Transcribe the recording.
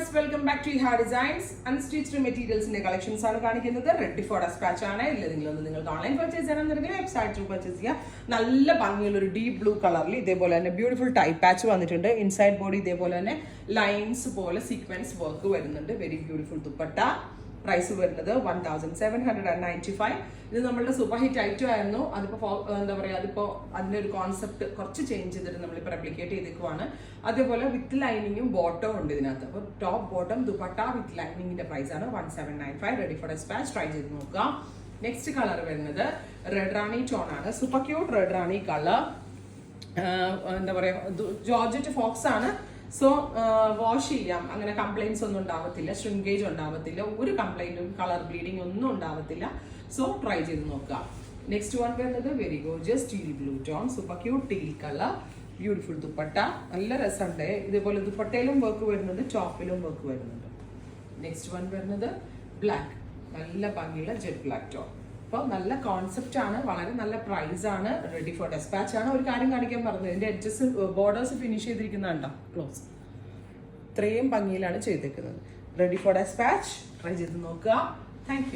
Viewers, welcome back to ഹാ designs. Unstitched മെറ്റീരിയൽസിന്റെ collections ആണ് കാണിക്കുന്നത്. റെഡി ഫോർ ഡെസ്പാച്ച് ആണ്. നിങ്ങൾക്ക് ഓൺലൈൻ പർച്ചേസ് ചെയ്യാൻ വെബ്സൈറ്റ് ത്രൂ പർച്ചേസ് ചെയ്യാം. നല്ല ഭംഗിയുള്ള ഒരു ഡീപ് ബ്ലൂ കളറിൽ ഇതേപോലെ തന്നെ ബ്യൂട്ടിഫുൾ ടൈപ്പ് പാച്ച് വന്നിട്ടുണ്ട്. ഇൻസൈഡ് ബോഡി ഇതേപോലെ തന്നെ ലൈൻസ് പോലെ സീക്വൻസ് വർക്ക് വരുന്നുണ്ട്. Very beautiful dupatta. പ്രൈസ് വരുന്നത് 1795. ഇത് നമ്മളുടെ സൂപ്പർ ഹിറ്റ് ഐറ്റം ആയിരുന്നു. അതിപ്പോൾ എന്താ പറയുക, അതിപ്പോൾ അതിൻ്റെ ഒരു കോൺസെപ്റ്റ് കുറച്ച് ചേഞ്ച് ചെയ്തിട്ട് നമ്മളിപ്പോൾ റെപ്ലിക്കേറ്റ് ചെയ്തേക്കുവാണ്. അതേപോലെ വിത്ത് ലൈനിങ്ങും ബോട്ടവും ഉണ്ട് ഇതിനകത്ത്. അപ്പോൾ ടോപ്പ് ബോട്ടം ദുപ്പട്ട വിത്ത് ലൈനിങ്ങിന്റെ പ്രൈസ് ആണ് 1795. Ready for dispatch. ട്രൈ ചെയ്ത് നോക്കുക. നെക്സ്റ്റ് കളർ വരുന്നത് റെഡ് റാണി ടോൺ ആണ്. Super cute red rani colour. എന്താ പറയുക, ജോർജറ്റ് ഫോക്സ് ആണ്. സോ വാഷ് ചെയ്യാം, അങ്ങനെ കംപ്ലൈൻറ്റ്സ് ഒന്നും ഉണ്ടാവത്തില്ല, ഷ്രിങ്കേജ് ഉണ്ടാവത്തില്ല, ഒരു കംപ്ലൈൻറ്റും കളർ ബ്ലീഡിങ് ഒന്നും ഉണ്ടാവത്തില്ല. സോ ട്രൈ ചെയ്ത് നോക്കുക. നെക്സ്റ്റ് വൺ വരുന്നത് very gorgeous teal blue tone. Super cute teal colour. Beautiful dupatta. നല്ല രസമുണ്ട്. ഇതേപോലെ ദുപ്പട്ടയിലും വർക്ക് വരുന്നുണ്ട്, ടോപ്പിലും വർക്ക് വരുന്നുണ്ട്. നെക്സ്റ്റ് വൺ വരുന്നത് ബ്ലാക്ക്. നല്ല ഭംഗിയുള്ള ജെറ്റ് ബ്ലാക്ക് ടോൺ. അപ്പോൾ നല്ല കോൺസെപ്റ്റ് ആണ്, വളരെ നല്ല പ്രൈസ് ആണ്. റെഡി ഫോർ ഡെസ്പാച്ച് ആണ്. ഒരു കാര്യം കാണിക്കാൻ പറഞ്ഞു, ഇതിന്റെ എഡ്ജസ് ബോർഡേഴ്സ് ഫിനിഷ് ചെയ്തിരിക്കുന്നുണ്ടോ, ക്ലോസ് ഇത്രയും ഭംഗിയിലാണ് ചെയ്തേക്കുന്നത്. Ready for dispatch. ട്രൈ ചെയ്ത് നോക്കുക. Thank U.